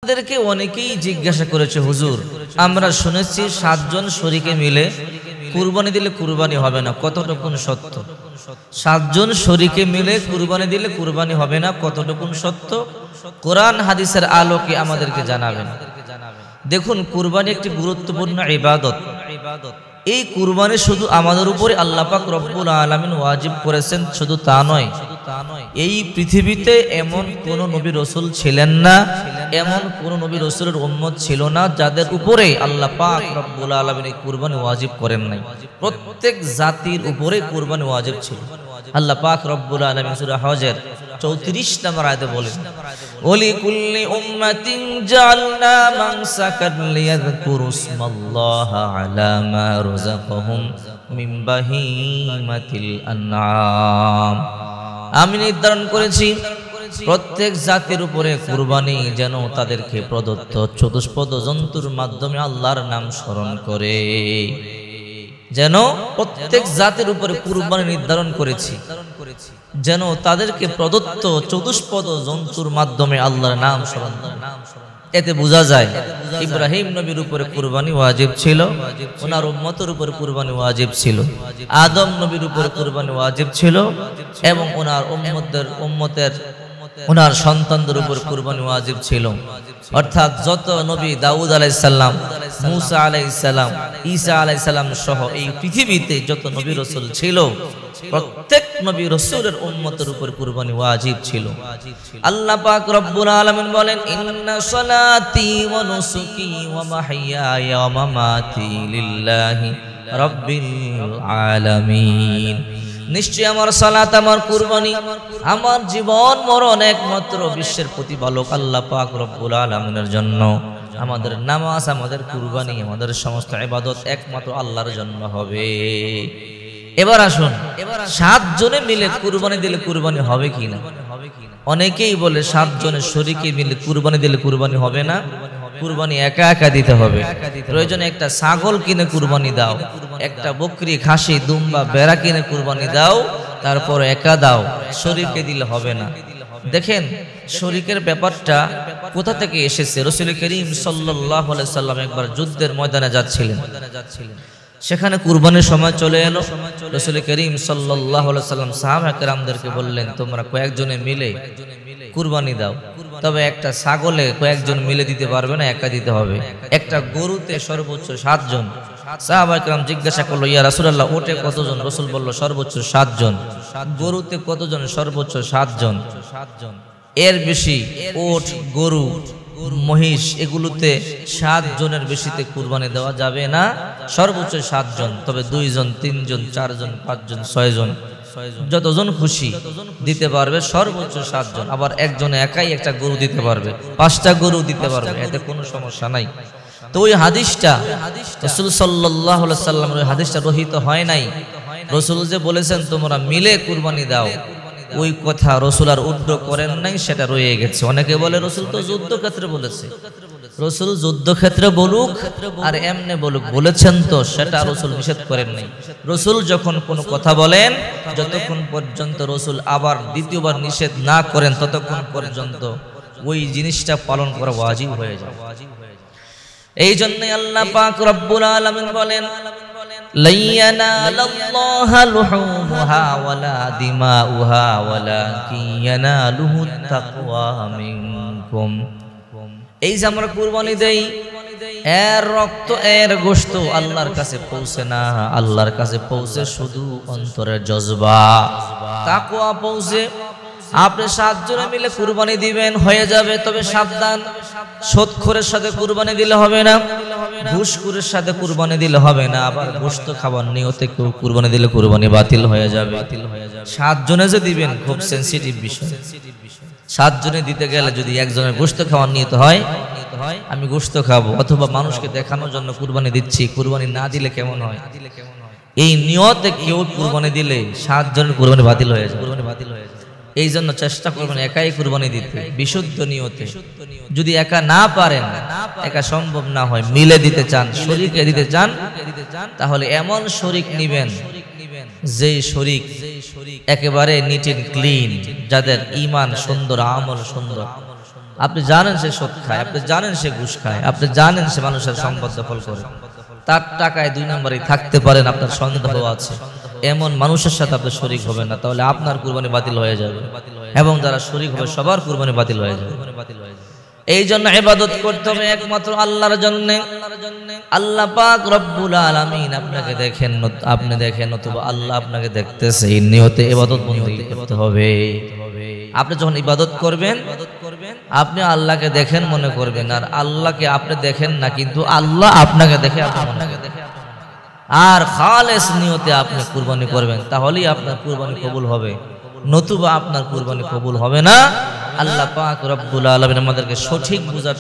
আমাদেরকে অনেকেই জিজ্ঞাসা করেছে, হুজুর আমরা শুনেছি 7 জন শরীকে মিলে কুরবানি দিলে কুরবানি হবে না, কতটুকুন সত্য? 7 জন শরীকে মিলে কুরবানি দিলে কুরবানি হবে না, কতটুকুন সত্য? কোরআন হাদিসের আলোকে আমাদেরকে জানাবেন। দেখুন, কুরবানি একটি গুরুত্বপূর্ণ ইবাদত। এই কুরবানি শুধু আমাদের উপরে আল্লাহ পাক রব্বুল আলামিন ওয়াজিব করেছেন, শুধু তা নয়, এই পৃথিবীতে এমন কোন নবী রাসূল ছিলেন না, এমন কোন নবী রাসূলের উম্মত ছিল না যাদের উপরে আল্লাহ পাক রব্বুল আলামিন এই কুরবানি ওয়াজিব করেন নাই। প্রত্যেক জাতির উপরে কুরবানি ওয়াজিব ছিল। আল্লাহ পাক রব্বুল আলামিন সূরা হজের 34 নম্বর আয়াতে বলেন, ওলি কুল্লি উম্মাতিন জাআলনা মানসাকান লিয়াযকুরু ইসমাল্লাহা আলা মা রাযাকাহুম মিন বাহিমাতিল আনআম। আমি নির্ধারণ করেছি প্রত্যেক জাতির উপরে কুরবানি যেন তাদেরকে প্রদত্ত চতুষ্পদ জন্তুর মাধ্যমে আল্লাহর নাম স্মরণ করে। যেন প্রত্যেক জাতির উপরে কুরবানি নির্ধারণ করেছি যেন তাদেরকে প্রদত্ত চতুষ্পদ জন্তুর মাধ্যমে আল্লাহর নাম স্মরণ করে। এতে বোঝা যায় ইব্রাহিম নবীর উপরে কুরবানি ওয়াজিব ছিল, ওনার উম্মতের উপরে কুরবানি ওয়াজিব ছিল, আদম নবীর উপরে কুরবানি ওয়াজিব ছিল, এবং ওনার উম্মতের ওনার সন্তানদের উপর কুরবানি ওয়াজিব ছিল। অর্থাৎ যত নবী, দাউদ আলাইহিস সালাম, মূসা আলাইহিস সালাম, ঈসা আলাইহিস সালাম সহ এই পৃথিবীতে যত নবী রাসূল ছিল, প্রত্যেক নবী রাসূলের উম্মতের উপর কুরবানি ওয়াজিব ছিল। আল্লাহ পাক রব্বুল আলামিন বলেন, ইন্না সলাতি ওয়া নুসুকি ওয়া মাহইয়ায়া ওয়া মামাতি লিল্লাহি রাব্বিল আলামিন। নিশ্চয় আমার সালাত, আমার কুরবানি, আমার জীবন মরণ একমাত্র বিশ্বের প্রতিপালক আল্লাহ পাক রব্বুল আলামিনের জন্য। আমাদের নামাজ, আমাদের কুরবানি, আমাদের সমস্ত ইবাদত একমাত্র আল্লাহর জন্য হবে। এবার আসুন, 7 জনে মিলে কুরবানি দিলে কুরবানি হবে কিনা? অনেকেই বলে 7 জনের শরীকে মিলে কুরবানি দিলে কুরবানি হবে না, কুরবানি একা একা দিতে হবে। প্রয়োজনে একটা ছাগল কিনে কুরবানি দাও, একটা বকরি, খাসি, দুম্বা, বেড়া কিনে কুরবানি দাও, তারপর একা দাও, শরীকে দিলে হবে না। দেখেন শরীকের ব্যাপারটা কোথা থেকে এসেছে। রাসূল করিম সাল্লাল্লাহু আলাইহি সাল্লাম একবার যুদ্ধের ময়দানে যাচ্ছিলেন, সেখানে কুরবানির সময় চলে এলো। রাসূল করিম সাল্লাল্লাহু আলাইহি সাল্লাম সাহাবা কেরামদেরকে বললেন, তোমরা কয়েকজনে মিলে কুরবানি দাও, তবে একটা ছাগলে কয়েকজন মিলে দিতে পারবে না, একা দিতে হবে। একটা গরুতে সর্বোচ্চ 7 জন। সাহাবা কেরাম জিজ্ঞাসা করলো, ইয়া রাসূলুল্লাহ, ওটে কতজন? রাসূল বলল, সর্বোচ্চ 7 জন। গরুতে কতজন? সর্বোচ্চ 7 জন। এর বেশি ওট, গরু, মহিষ এগুলোতে 7 জনের বেশিতে কুরবানি দেওয়া যাবে না, সর্বোচ্চ 7 জন। তবে 2 জন, 3 জন, 4 জন, 5 জন, 6 জন, যতজন খুশি দিতে পারবে, সর্বোচ্চ 7 জন। আবার একজন একাই একটা গরু দিতে পারবে, 5টা গরু দিতে পারবে, এতে কোনো সমস্যা নাই। তো ওই হাদিসটা রাসূল সাল্লাল্লাহু আলাইহি সাল্লামের ওই হাদিসটা রহিত হয় নাই। রাসূল যে বলেছেন তোমরা মিলে কুরবানি দাও, ওই কথা রাসূল আর উদ্ধৃত করেন নাই, সেটা রয়ে গেছে। অনেকে বলে রাসূল তো যুদ্ধক্ষেত্রে বলেছে। রাসূল যুদ্ধক্ষেত্রে বলুক আর এমনে বলুক, বলেছেন তো, সেটা রাসূল নিষেধ করেন নাই। রাসূল যখন কোনো কথা বলেন, যতক্ষণ পর্যন্ত রাসূল আবার দ্বিতীয়বার নিষেধ না করেন, ততক্ষণ পর্যন্ত ওই জিনিসটা পালন করা ওয়াজিব হয়ে যায়। এই জন্যই আল্লাহ পাক রব্বুল আলামিন বলেন, লা ইয়ানালাল্লাহু লুহুমুহা ওয়ালা দিমাউহা ওয়ালাকিন ইয়ানালুহুত তাকওয়া মিনকুম। এই যে আমরা কুরবানি দেই, এর রক্ত, এর গোশত আল্লাহর কাছে পৌঁছে না। আল্লাহর কাছে পৌঁছে শুধু অন্তরের জজবা, তাকওয়া পৌঁছে। আপনি 7 জনে মিলে কুরবানি দিবেন, হয়ে যাবে, তবে সাবধান, সুদখোরের সাথে কুরবানি দিলে হবে না, ঘুষখোরের সাথে কুরবানি দিলে হবে না। আবার গোশত খাবার নিয়তে কেউ কুরবানি দিলে কুরবানি বাতিল হয়ে যাবে। 7 জনে যে দিবেন খুব সেনসিটিভ বিষয়। 7 জনে দিতে গেলে যদি একজনের গোশত খাওয়ার নিয়ত হয়, আমি গোশত খাবো, অথবা মানুষকে দেখানোর জন্য কুরবানি দিচ্ছি, কুরবানি না দিলে কেমন হয়, এই নিয়তে কেউ কুরবানি দিলে 7 জনের কুরবানি বাতিল হয়ে যায়। এই জন্য চেষ্টা করবেন একাই কুরবানি দিতে, বিশুদ্ধ নিয়তে। যদি একা না পারেন, একা সম্ভব না হয়, মিলে দিতে চান, শরীকে দিতে চান, তাহলে এমন শরীক নিবেন যে শরীক একেবারে নিট এন্ড ক্লিন, যাদের ঈমান সুন্দর, আমল সুন্দর, আপনি জানেন সে সুদ খায়, আপনি জানেন সে ঘুষ খায়, আপনি জানেন সে মানুষের সম্পদ দখল করে, তার টাকায় 2 নম্বরে থাকতে পারেন, আপনার সন্দেহ আছে, এমন মানুষের সাথে আপনি শরীক হবেন না, তাহলে আপনার কুরবানি বাতিল হয়ে যাবে এবং যারা শরীক হবে সবার কুরবানি বাতিল হয়ে যাবে। এই জন্য ইবাদত করতে হবে একমাত্র আল্লাহর জন্য। আল্লাহ পাক রব্বুল আলামিন আপনাকে দেখেন, আপনি দেখেন, অথবা আল্লাহ আপনাকে দেখতেছে, এই নিয়তে ইবাদত বন্দেগী করতে হবে। আপনি যখন ইবাদত করবেন আপনি আল্লাহকে দেখেন মনে করবেন, আর আল্লাহকে আপনি দেখেন না, কিন্তু আল্লাহ আপনাকে দেখে আর খালেস নিয়তে আপনি কুরবানি করবেন, তাহলেই আপনার কুরবানি কবুল হবে, নতুবা আপনার কুরবানি কবুল হবে না। আল্লাহ পাক রব্বুল আলামিন আমাদেরকে সঠিক বুঝার